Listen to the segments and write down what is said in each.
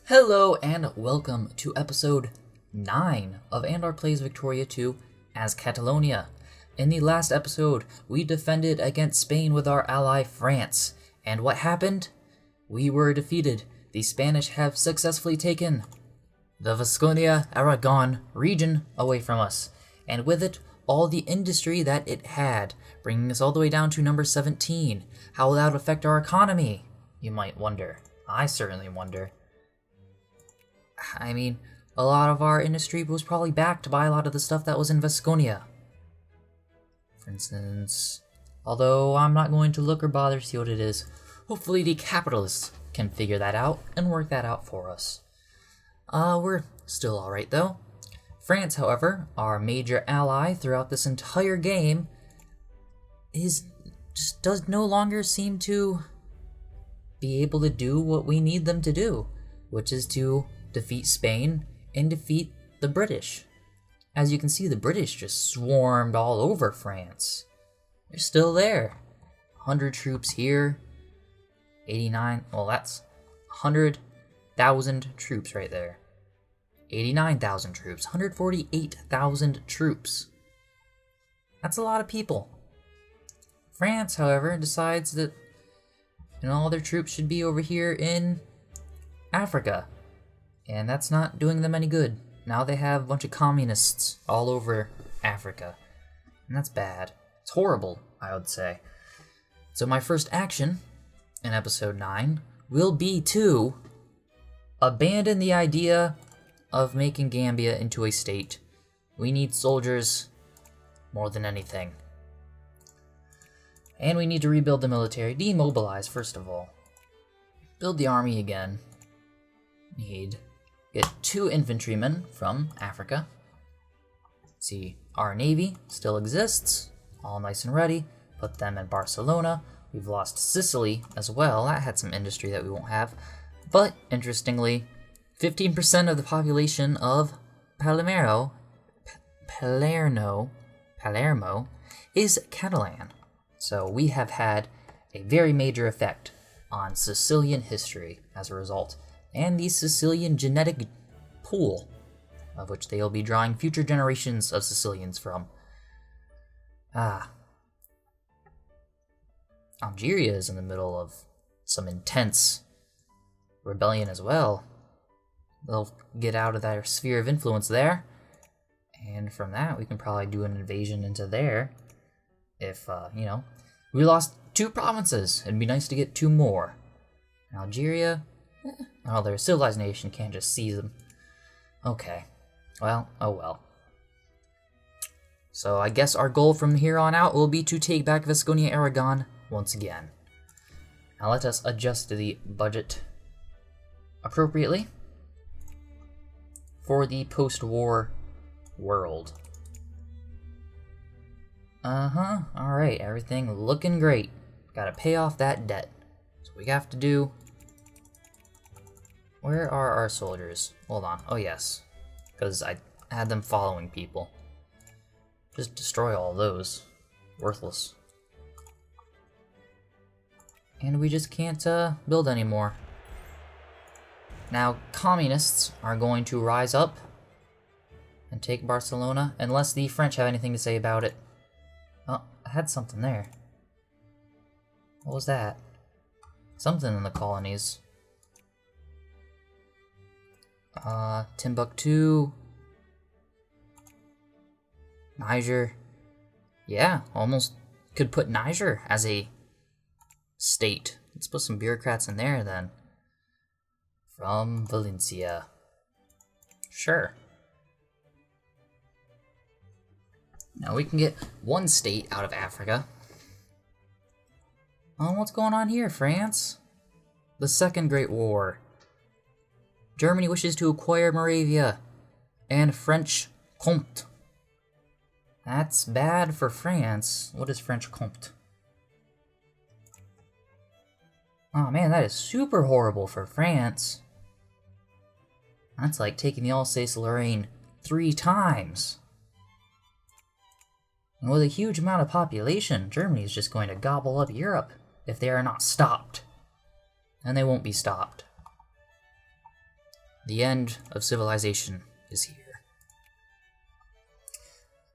Hello and welcome to episode 9 of Andar Plays Victoria 2 as Catalonia. In the last episode, we defended against Spain with our ally France. And what happened? We were defeated. The Spanish have successfully taken the Vasconia-Aragon region away from us, and with it, all the industry that it had, bringing us all the way down to number 17. How will that affect our economy? You might wonder. I certainly wonder. I mean, a lot of our industry was probably backed by a lot of the stuff that was in Vasconia. For instance, although I'm not going to look or bother to see what it is, hopefully the capitalists can figure that out and work that out for us. We're still alright though. France, however, our major ally throughout this entire game, does no longer seem to be able to do what we need them to do, which is to defeat Spain and defeat the British. As you can see, the British just swarmed all over France. They're still there. 100 troops here. 89, well that's 100,000 troops right there. 89,000 troops, 148,000 troops. That's a lot of people. France, however, decides that all their troops should be over here in Africa. And that's not doing them any good. Now they have a bunch of communists all over Africa. And that's bad. It's horrible, I would say. So my first action in episode 9 will be to abandon the idea of making Gambia into a state. We need soldiers more than anything. And we need to rebuild the military. Demobilize, first of all. Build the army again. Get 2 infantrymen from Africa. See, our navy still exists. All nice and ready. Put them in Barcelona. We've lost Sicily as well. That had some industry that we won't have. But, interestingly, 15% of the population of Palermo is Catalan. So we have had a very major effect on Sicilian history as a result, and the Sicilian genetic pool, of which they will be drawing future generations of Sicilians from. Algeria is in the middle of some intense rebellion as well. They'll get out of their sphere of influence there, and from that we can probably do an invasion into there. If, we lost 2 provinces, it'd be nice to get 2 more. Algeria, well, they're a civilized nation, can't just seize them. Okay, well, oh well. So I guess our goal from here on out will be to take back Vasconia-Aragon once again. Now let us adjust the budget appropriately for the post-war world. Alright, everything looking great. Gotta pay off that debt. So we have to do... Where are our soldiers? Hold on. Oh yes, because I had them following people. Just destroy all those. Worthless. And we just can't build anymore. Now, communists are going to rise up and take Barcelona, unless the French have anything to say about it. Oh, I had something there. What was that? Something in the colonies. Timbuktu. Niger. Yeah, almost could put Niger as a state. Let's put some bureaucrats in there then. From Valencia. Sure. Now we can get 1 state out of Africa. Oh, what's going on here, France? The Second Great War. Germany wishes to acquire Moravia and French Comte. That's bad for France. What is French Comte? Oh man, that is super horrible for France. That's like taking the Alsace-Lorraine 3 times. And with a huge amount of population, Germany is just going to gobble up Europe if they are not stopped. And they won't be stopped. The end of civilization is here.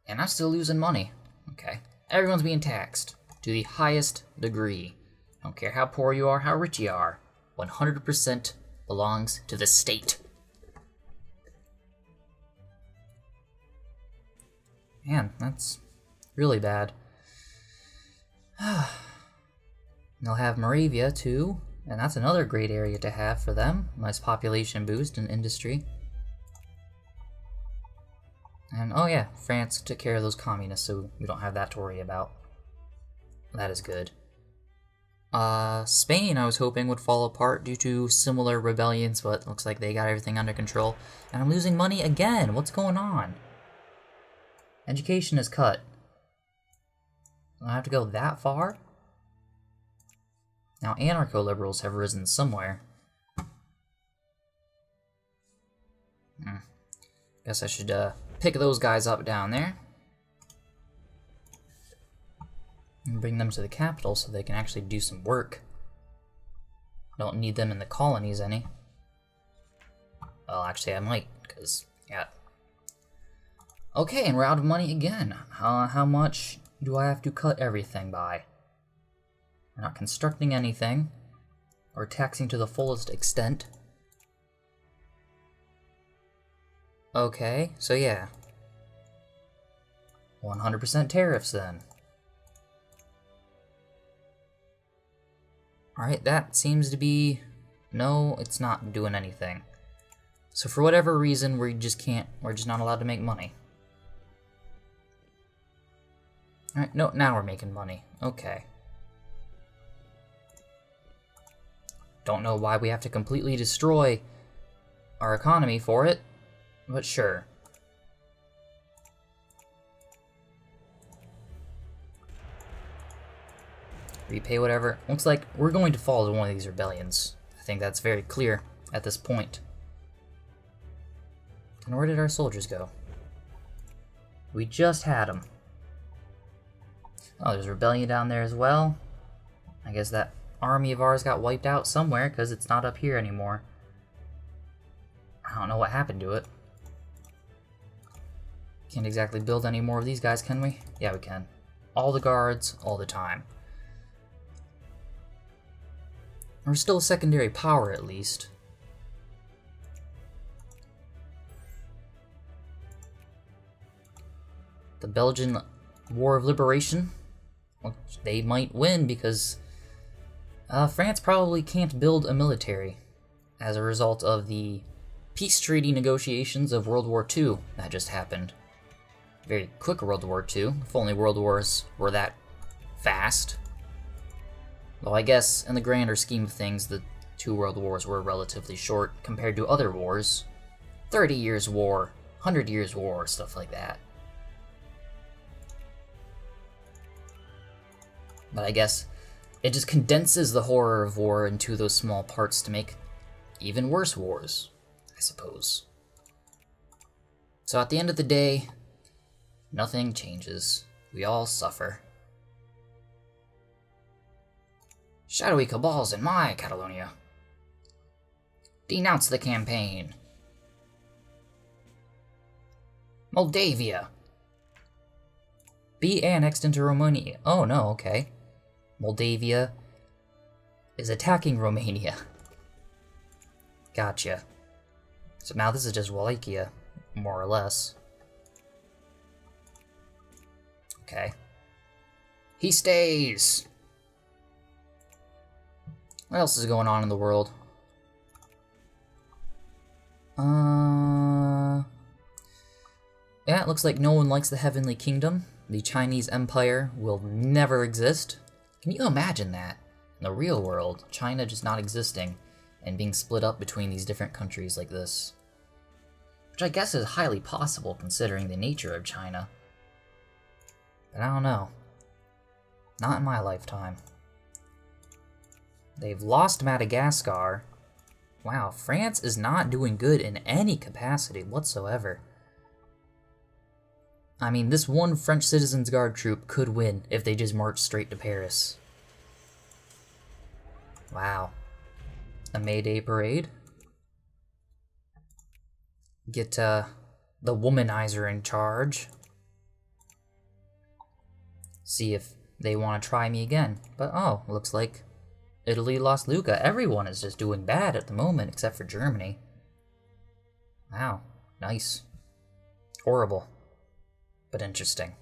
And I'm still losing money. Okay. Everyone's being taxed to the highest degree. Don't care how poor you are, how rich you are. 100% belongs to the state. Man, that's really bad. They'll have Moravia too, and that's another great area to have for them. Nice population boost in industry. And oh yeah, France took care of those communists, so we don't have that to worry about. That is good. Spain, I was hoping would fall apart due to similar rebellions, but looks like they got everything under control. And I'm losing money again. What's going on? Education is cut. Do I have to go that far? Now anarcho-liberals have risen somewhere. Guess I should pick those guys up down there. And bring them to the capital so they can actually do some work. Don't need them in the colonies any. Well, actually I might, because, yeah. Okay, and we're out of money again. How much do I have to cut everything by? We're not constructing anything, or taxing to the fullest extent. Okay, so yeah. 100% tariffs then. Alright, that seems to be... No, it's not doing anything. So for whatever reason, we're just not allowed to make money. Alright, no, now we're making money. Okay. Don't know why we have to completely destroy our economy for it, but sure. Repay whatever. Looks like we're going to fall to one of these rebellions. I think that's very clear at this point. And where did our soldiers go? We just had them. Oh, there's a rebellion down there as well. I guess that army of ours got wiped out somewhere because it's not up here anymore. I don't know what happened to it. Can't exactly build any more of these guys, can we? Yeah, we can. All the guards, all the time. We're still a secondary power, at least. The Belgian War of Liberation, well, they might win because France probably can't build a military as a result of the peace treaty negotiations of World War II that just happened. Very quick World War II, if only World Wars were that fast. Though I guess, in the grander scheme of things, the two world wars were relatively short compared to other wars. 30 years war, 100 years war, stuff like that. But I guess it just condenses the horror of war into those small parts to make even worse wars, I suppose. So at the end of the day, nothing changes. We all suffer. Shadowy cabals in my Catalonia. Denounce the campaign. Moldavia. Be annexed into Romania. Oh no, okay. Moldavia is attacking Romania. Gotcha. So now this is just Wallachia, more or less. Okay. He stays! What else is going on in the world? Yeah, it looks like no one likes the Heavenly Kingdom. The Chinese Empire will never exist. Can you imagine that? In the real world, China just not existing and being split up between these different countries like this. Which I guess is highly possible considering the nature of China. But I don't know. Not in my lifetime. They've lost Madagascar. Wow, France is not doing good in any capacity whatsoever. I mean, this one French Citizens Guard troop could win if they just marched straight to Paris. Wow. A May Day parade? get the womanizer in charge. See if they want to try me again. But oh, looks like Italy lost Lucca. Everyone is just doing bad at the moment except for Germany. Wow, nice. Horrible, but interesting.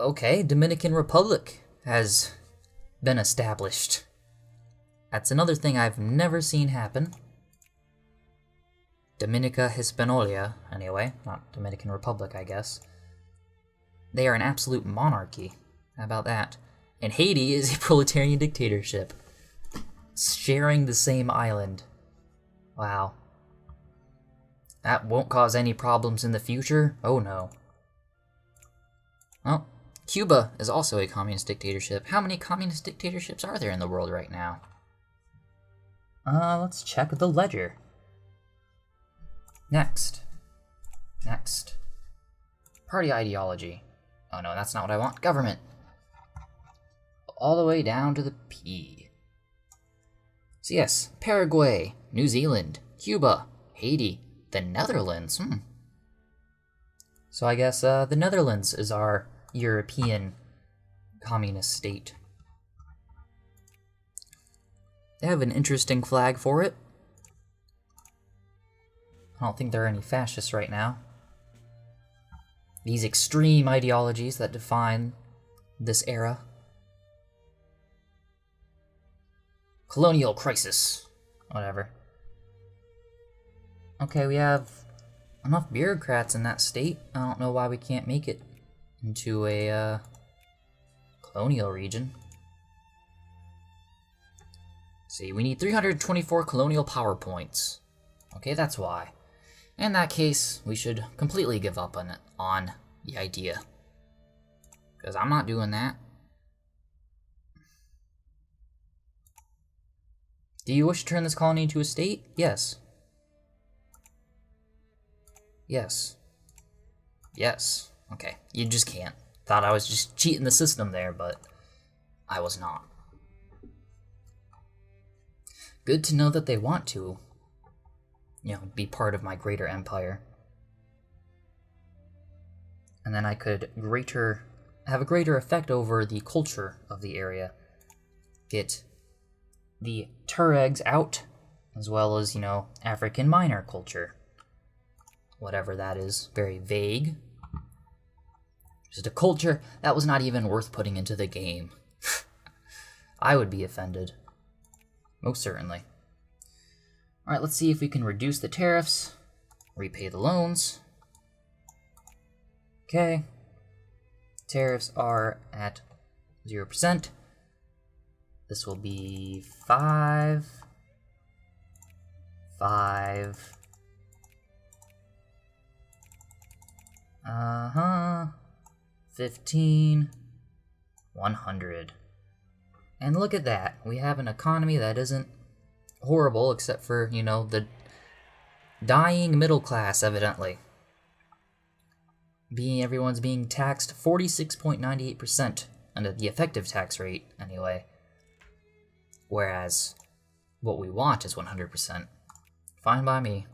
Okay, Dominican Republic has been established. That's another thing I've never seen happen. Dominica Hispaniola, anyway, not Dominican Republic, I guess. They are an absolute monarchy. How about that? And Haiti is a proletarian dictatorship, sharing the same island. Wow. That won't cause any problems in the future? Oh no. Well, Cuba is also a communist dictatorship. How many communist dictatorships are there in the world right now? Let's check the ledger. Next. Party ideology. Oh no, that's not what I want. Government. All the way down to the P. So yes, Paraguay, New Zealand, Cuba, Haiti, the Netherlands. So I guess the Netherlands is our European communist state. They have an interesting flag for it. I don't think there are any fascists right now. These extreme ideologies that define this era. Colonial crisis. Whatever. Okay, we have enough bureaucrats in that state. I don't know why we can't make it into a colonial region. See, we need 324 colonial power points. Okay, that's why. In that case, we should completely give up on the idea. Because I'm not doing that. Do you wish to turn this colony into a state? Yes. Yes. Yes. Okay, you just can't. Thought I was just cheating the system there, but I was not. Good to know that they want to, be part of my greater empire. And then I could have a greater effect over the culture of the area. Get the Tuaregs out, as well as, African minor culture. Whatever that is, very vague. Just a culture that was not even worth putting into the game. I would be offended. Most certainly. Alright, let's see if we can reduce the tariffs, repay the loans. Okay. Tariffs are at 0%. This will be 5, 15, 100. And look at that. We have an economy that isn't horrible, except for, the dying middle class, evidently. Everyone's being taxed 46.98%, under the effective tax rate, anyway. Whereas, what we want is 100%. Fine by me.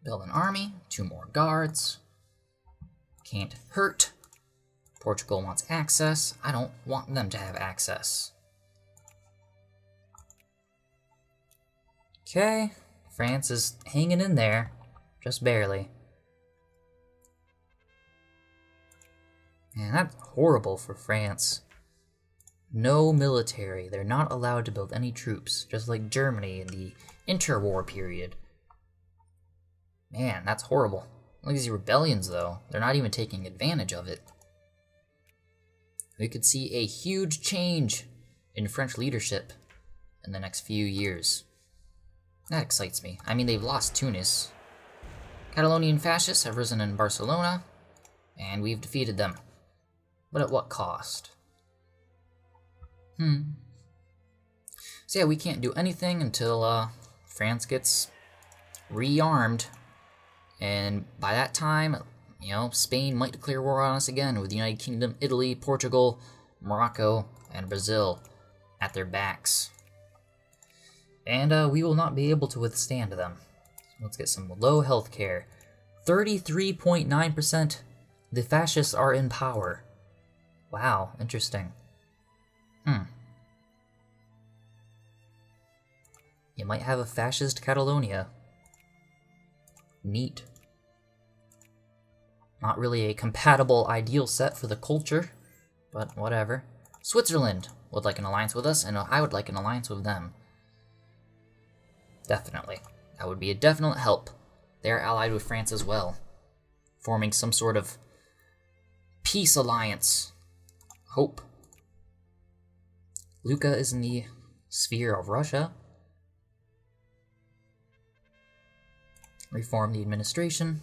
Build an army, 2 more guards. Can't hurt. Portugal wants access. I don't want them to have access. Okay, France is hanging in there, just barely. Man, that's horrible for France. No military. They're not allowed to build any troops, just like Germany in the interwar period. Man, that's horrible. Look at these rebellions, though. They're not even taking advantage of it. We could see a huge change in French leadership in the next few years. That excites me. I mean, they've lost Tunis. Catalonian fascists have risen in Barcelona, and we've defeated them. But at what cost? So yeah, we can't do anything until France gets rearmed. And by that time, Spain might declare war on us again with the United Kingdom, Italy, Portugal, Morocco, and Brazil at their backs. And we will not be able to withstand them. Let's get some low healthcare. 33.9% the fascists are in power. Wow, interesting. You might have a fascist Catalonia. Neat. Not really a compatible ideal set for the culture, but whatever. Switzerland would like an alliance with us, and I would like an alliance with them. Definitely. That would be a definite help. They're allied with France as well, forming some sort of peace alliance. Hope. Luca is in the sphere of Russia. Reform the administration.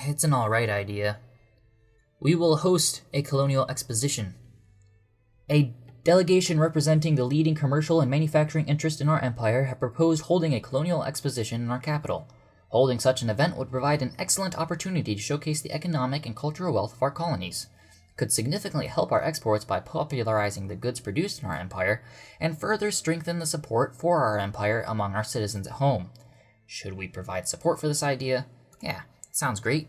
It's an alright idea. We will host a colonial exposition. A delegation representing the leading commercial and manufacturing interest in our empire have proposed holding a colonial exposition in our capital. Holding such an event would provide an excellent opportunity to showcase the economic and cultural wealth of our colonies. It could significantly help our exports by popularizing the goods produced in our empire, and further strengthen the support for our empire among our citizens at home. Should we provide support for this idea? Yeah, sounds great.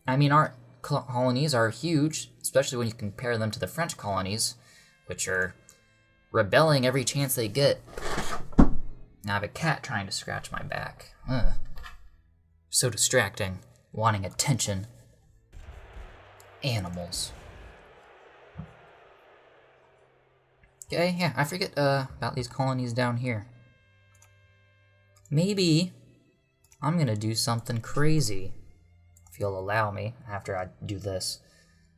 I mean, our colonies are huge, especially when you compare them to the French colonies, which are rebelling every chance they get. Now I have a cat trying to scratch my back. Ugh. So distracting, wanting attention. Animals. Okay, yeah, I forget about these colonies down here. Maybe I'm gonna do something crazy, if you'll allow me, after I do this.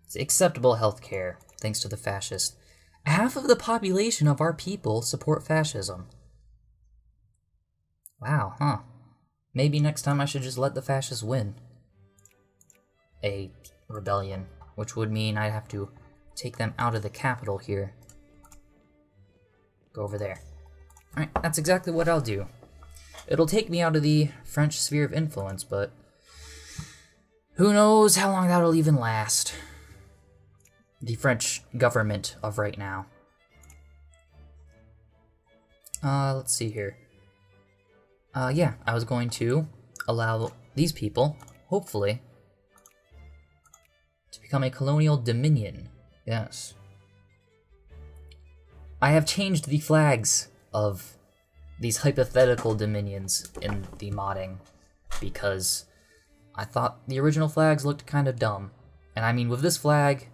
It's acceptable healthcare, thanks to the fascists. Half of the population of our people support fascism. Wow, huh. Maybe next time I should just let the fascists win a rebellion, which would mean I'd have to take them out of the capital here. Go over there. Alright, that's exactly what I'll do. It'll take me out of the French sphere of influence, but who knows how long that'll even last. The French government of right now. Let's see here. Yeah, I was going to allow these people, hopefully, to become a colonial dominion. Yes. I have changed the flags of these hypothetical dominions in the modding because I thought the original flags looked kind of dumb. And I mean, with this flag,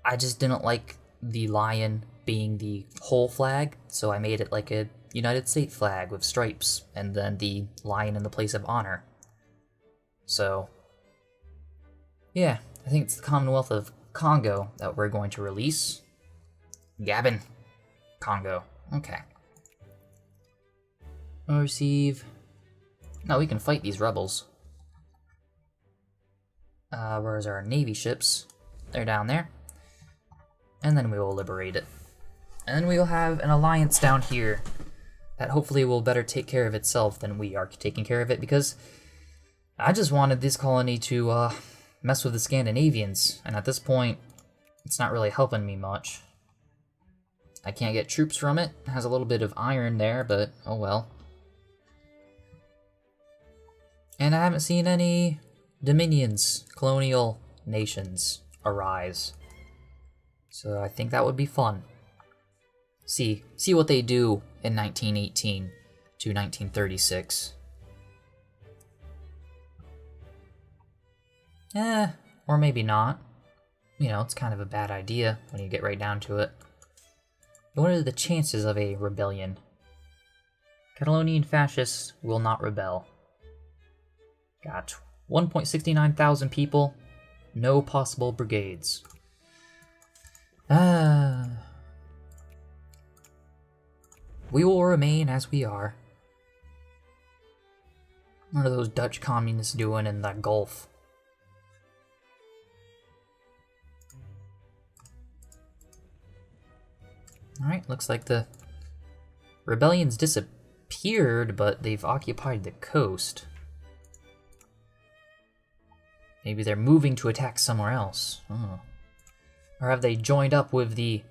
I just didn't like the lion being the whole flag, so I made it like a United States flag with stripes, and then the lion in the place of honor. So, yeah, I think it's the Commonwealth of Congo that we're going to release. Gabon. Congo. Okay. Receive. No, we can fight these rebels. Where's our Navy ships? They're down there. And then we will liberate it. And then we will have an alliance down here that hopefully will better take care of itself than we are taking care of it, because I just wanted this colony to mess with the Scandinavians, and at this point, it's not really helping me much. I can't get troops from it. It has a little bit of iron there, but oh well. And I haven't seen any dominions, colonial nations, arise. So I think that would be fun. See what they do in 1918 to 1936. Or maybe not. You know, it's kind of a bad idea when you get right down to it. But what are the chances of a rebellion? Catalonian fascists will not rebel. Got 1.69 thousand people, no possible brigades. We will remain as we are. What are those Dutch communists doing in the Gulf? Alright, looks like the rebellion's disappeared, but they've occupied the coast. Maybe they're moving to attack somewhere else. Oh. Or have they joined up with the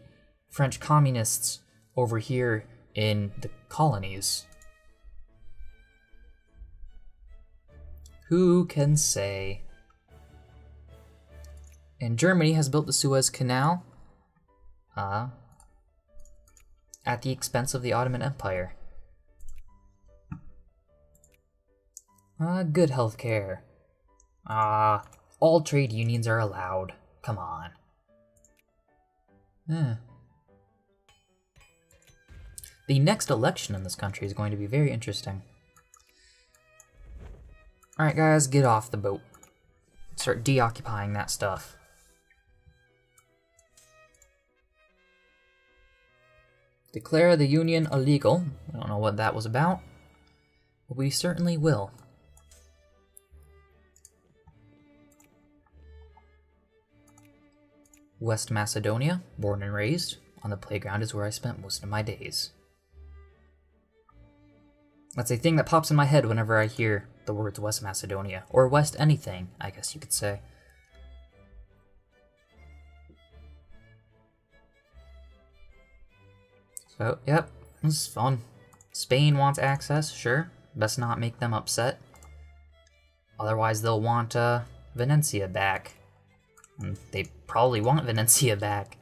French communists over here in the colonies. Who can say? And Germany has built the Suez Canal at the expense of the Ottoman Empire. Good healthcare. All trade unions are allowed. Come on. The next election in this country is going to be very interesting. Alright guys, get off the boat. Start deoccupying that stuff. Declare the union illegal. I don't know what that was about, but we certainly will. West Macedonia, born and raised. On the playground is where I spent most of my days. That's a thing that pops in my head whenever I hear the words West Macedonia, or West anything, I guess you could say. So, yep, this is fun. Spain wants access, sure. Best not make them upset. Otherwise they'll want Venetia back. And they probably want Venetia back.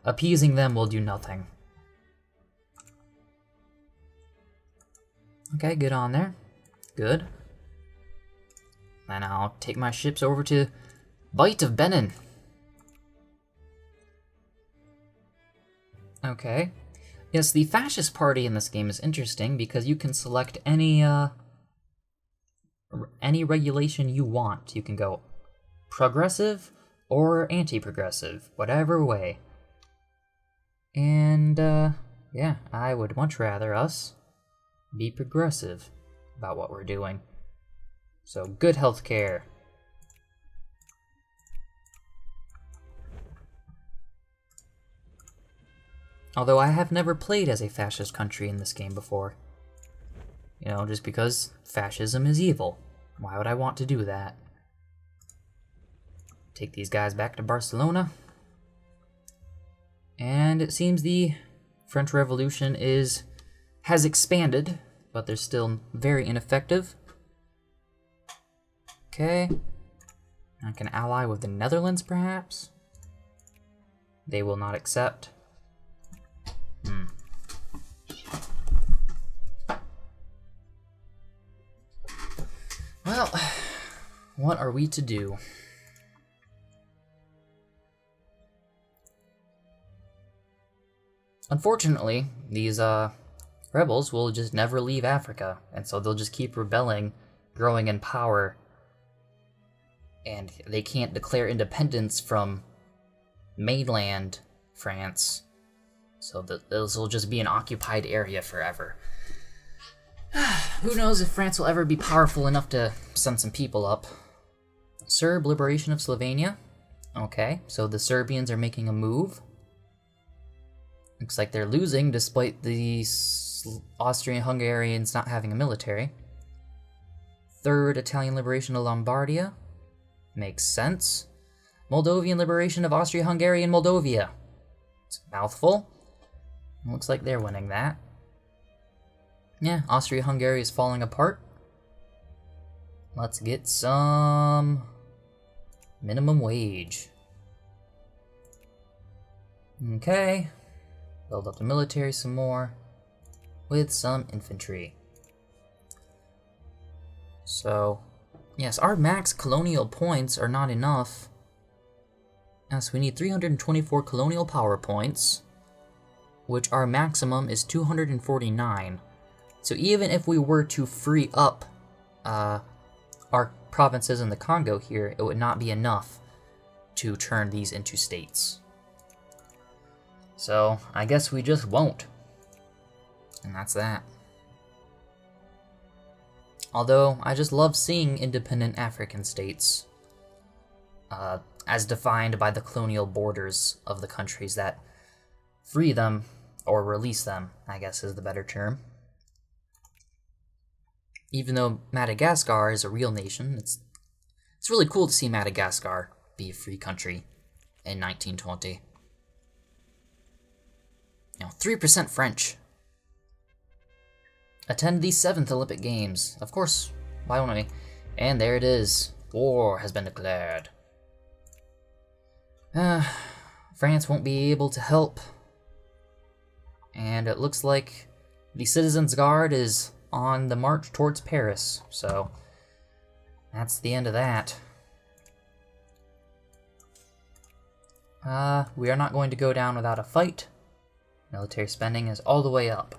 Appeasing them will do nothing. Okay, good on there. Good. Then I'll take my ships over to Bight of Benin. Okay. Yes, the fascist party in this game is interesting because you can select any regulation you want. You can go progressive or anti-progressive, whatever way. And, yeah, I would much rather us be progressive about what we're doing. So, good healthcare. Although I have never played as a fascist country in this game before. You know, just because fascism is evil. Why would I want to do that? Take these guys back to Barcelona. And it seems the French Revolution has expanded, but they're still very ineffective. Okay. I can ally with the Netherlands, perhaps? They will not accept. Well, what are we to do? Unfortunately, these rebels will just never leave Africa, and so they'll just keep rebelling, growing in power, and they can't declare independence from mainland France, so this will just be an occupied area forever. Who knows if France will ever be powerful enough to send some people up. Serb liberation of Slovenia. Okay, so the Serbians are making a move. Looks like they're losing despite the Austrian-Hungarians not having a military. Third Italian liberation of Lombardia. Makes sense. Moldovan liberation of Austria-Hungary and Moldavia. It's a mouthful. Looks like they're winning that. Yeah, Austria-Hungary is falling apart. Let's get some minimum wage. Okay. Build up the military some more with some infantry. So, yes, our max colonial points are not enough. Yes, we need 324 colonial power points, which our maximum is 249. So even if we were to free up our provinces in the Congo here, it would not be enough to turn these into states. So I guess we just won't. And that's that. Although I just love seeing independent African states as defined by the colonial borders of the countries that free them or release them, I guess is the better term. Even though Madagascar is a real nation, it's really cool to see Madagascar be a free country in 1920. You know, 3% French. Attend the 7th Olympic Games. Of course, why wouldn't we? And there it is. War has been declared. France won't be able to help. And it looks like the Citizens Guard is on the march towards Paris. So, that's the end of that. We are not going to go down without a fight. Military spending is all the way up.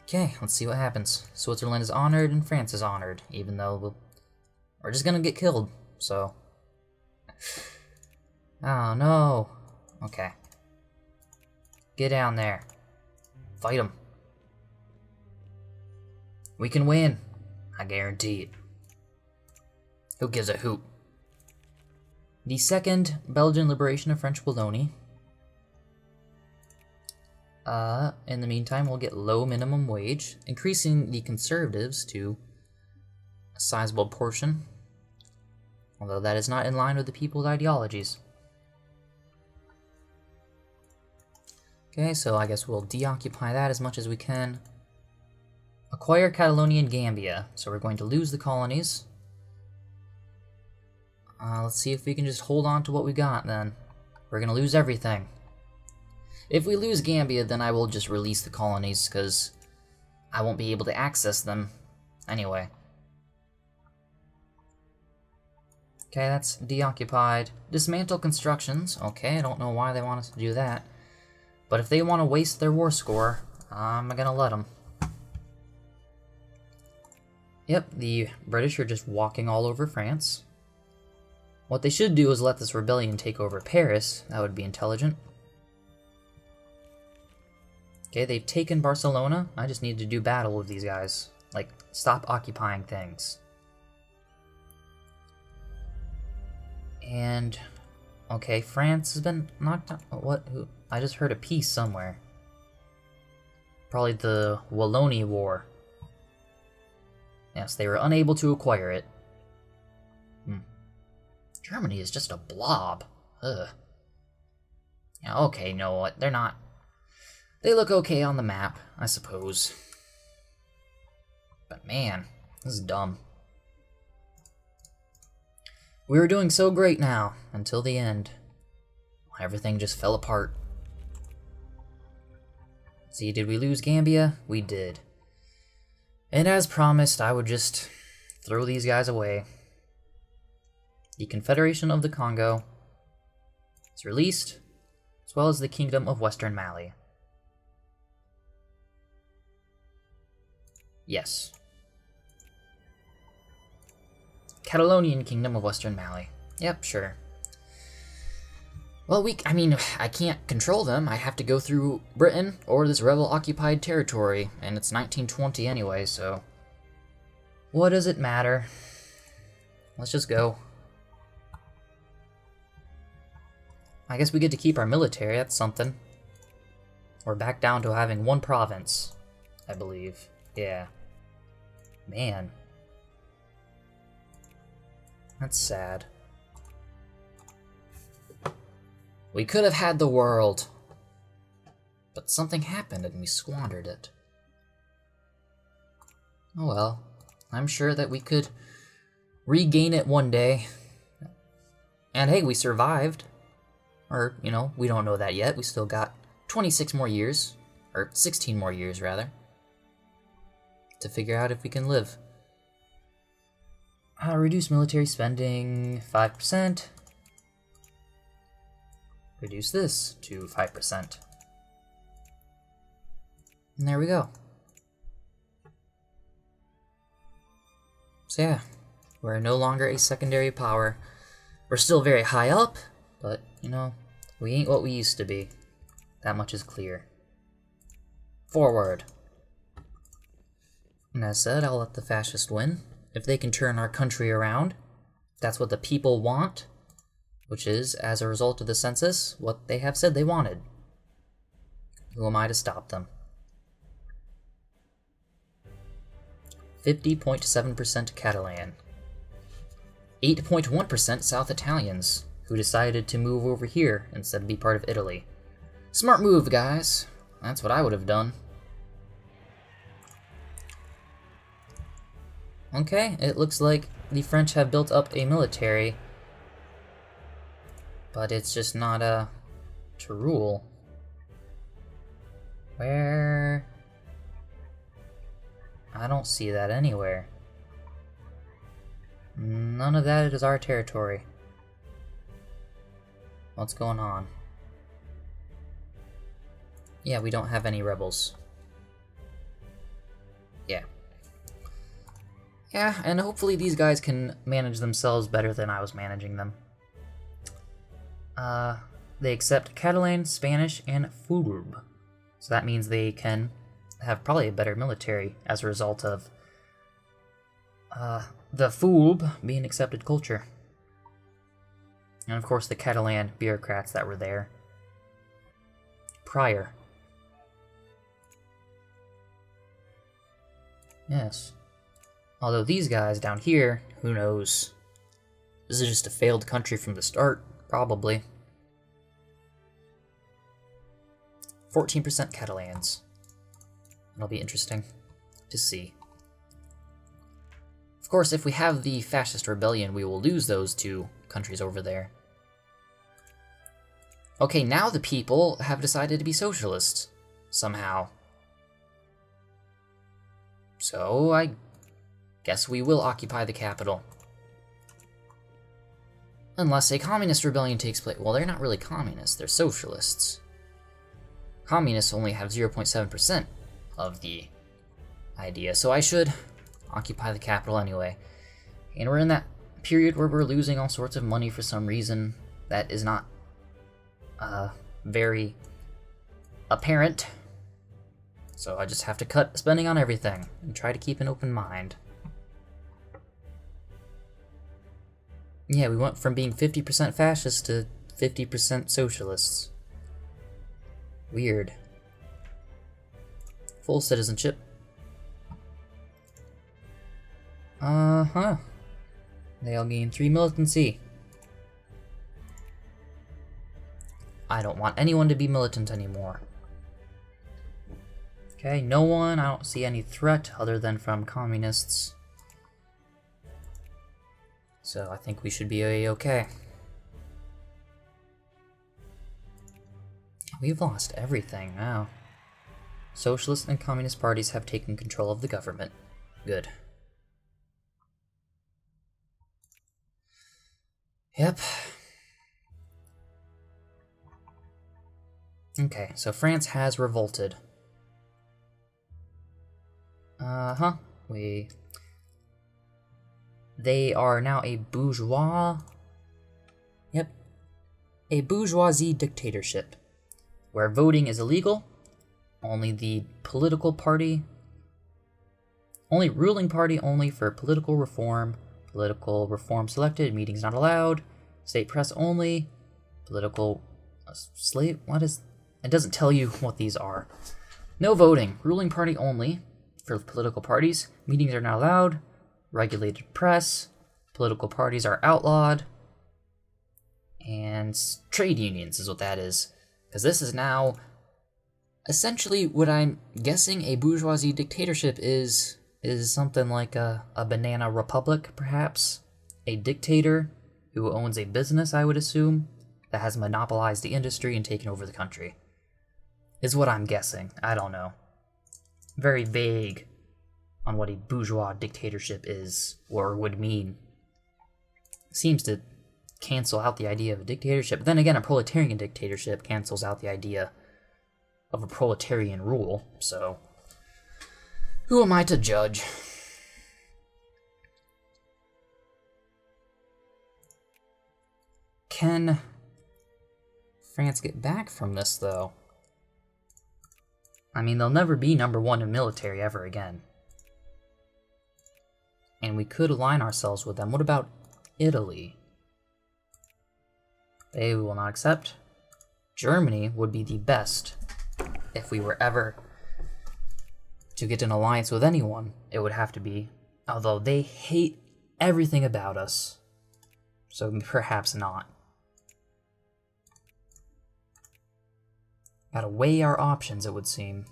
Okay, let's see what happens. Switzerland is honored and France is honored, even though we're just gonna get killed, so. Oh no. Okay. Get down there. Fight them. We can win. I guarantee it. Who gives a hoot? The second Belgian liberation of French Wallonie. In the meantime, we'll get low minimum wage, increasing the Conservatives to a sizable portion, although that is not in line with the people's ideologies. Okay, so I guess we'll deoccupy that as much as we can. Acquire Catalonia and Gambia, so we're going to lose the colonies. Let's see if we can just hold on to what we got then. We're gonna lose everything. If we lose Gambia, then I will just release the colonies, because I won't be able to access them anyway. Okay, that's deoccupied. Dismantle constructions. Okay, I don't know why they want us to do that. But if they want to waste their war score, I'm gonna let them. Yep, the British are just walking all over France. What they should do is let this rebellion take over Paris. That would be intelligent. Okay, they've taken Barcelona. I just need to do battle with these guys. Like, stop occupying things. And, okay, France has been knocked out. What? Who? I just heard a peace somewhere. Probably the Wallonie War. Yes, they were unable to acquire it. Germany is just a blob. Ugh. Yeah, okay, no, what? They're not. They look okay on the map, I suppose. But man, this is dumb. We were doing so great now, until the end. Everything just fell apart. See, did we lose Gambia? We did. And as promised, I would just throw these guys away. The Confederation of the Congo is released, as well as the Kingdom of Western Mali. Yes. Catalonian Kingdom of Western Mali. Yep, sure. Well, I mean, I can't control them. I have to go through Britain or this rebel-occupied territory, and it's 1920 anyway, so... What does it matter? Let's just go. I guess we get to keep our military, that's something. We're back down to having one province, I believe. Yeah. Man. That's sad. We could have had the world, but something happened and we squandered it. Oh well, I'm sure that we could regain it one day. And hey, we survived. Or, you know, we don't know that yet. We still got 26 more years, or 16 more years rather, to figure out if we can live. Reduce military spending 5%. Reduce this to 5%. And there we go. So yeah, we're no longer a secondary power. We're still very high up, but, you know, we ain't what we used to be. That much is clear. Forward. And as said, I'll let the fascists win. If they can turn our country around, that's what the people want, which is, as a result of the census, what they have said they wanted. Who am I to stop them? 50.7% Catalan. 8.1% South Italians, who decided to move over here instead of be part of Italy. Smart move, guys. That's what I would have done. Okay, it looks like the French have built up a military, but it's just not to rule. Where? I don't see that anywhere. None of that is our territory. What's going on? Yeah, we don't have any rebels. Yeah. Yeah, and hopefully these guys can manage themselves better than I was managing them. They accept Catalan, Spanish, and Furb. So that means they can have probably a better military as a result of the Furb being accepted culture. And of course the Catalan bureaucrats that were there prior. Yes. Although these guys down here, who knows? This is just a failed country from the start, probably. 14% Catalans. It'll be interesting to see. Of course, if we have the fascist rebellion, we will lose those two countries over there. Okay, now the people have decided to be socialists, somehow. So, I guess we will occupy the capital. Unless a communist rebellion takes place. Well, they're not really communists, they're socialists. Communists only have 0.7% of the idea, so I should occupy the capital anyway. And we're in that period where we're losing all sorts of money for some reason that is not very apparent. So I just have to cut spending on everything and try to keep an open mind. Yeah, we went from being 50% fascist to 50% socialists. Weird. Full citizenship. Uh-huh. They'll gain 3 militancy. I don't want anyone to be militant anymore. Okay, no one. I don't see any threat other than from communists. So I think we should be okay. We've lost everything now. Socialist and communist parties have taken control of the government. Good. Yep. Okay, so France has revolted. Uh-huh. They are now a bourgeois... Yep. A bourgeoisie dictatorship, where voting is illegal, only the political party... Only ruling party only for political reform selected, meetings not allowed, state press only, political... slave... what is... It doesn't tell you what these are. No voting, ruling party only for political parties, meetings are not allowed, regulated press, political parties are outlawed, and trade unions is what that is. Because this is now essentially what I'm guessing a bourgeoisie dictatorship is something like a banana republic, perhaps. A dictator who owns a business, I would assume, that has monopolized the industry and taken over the country. Is what I'm guessing. I don't know. Very vague on what a bourgeois dictatorship is or would mean. Seems to cancel out the idea of a dictatorship. But then again, a proletarian dictatorship cancels out the idea of a proletarian rule, so who am I to judge? Can France get back from this, though? I mean, they'll never be #1 in military ever again. And we could align ourselves with them. What about Italy? They will not accept. Germany would be the best if we were ever to get an alliance with anyone. It would have to be, although they hate everything about us. So perhaps not. Gotta weigh our options, it would seem.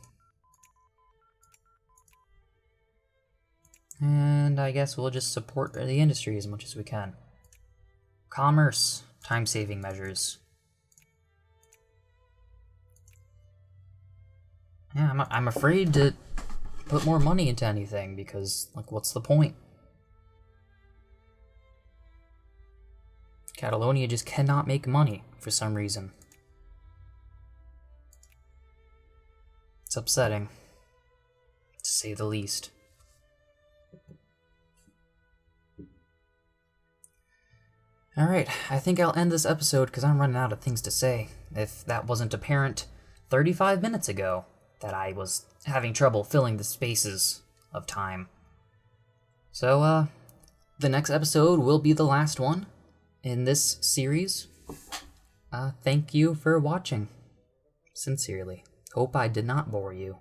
And I guess we'll just support the industry as much as we can. Commerce, time-saving measures. Yeah, I'm afraid to put more money into anything because, like, what's the point? Catalonia just cannot make money for some reason. It's upsetting, to say the least. Alright, I think I'll end this episode because I'm running out of things to say. If that wasn't apparent 35 minutes ago, that I was having trouble filling the spaces of time. So, the next episode will be the last one in this series. Thank you for watching. Sincerely. Hope I did not bore you.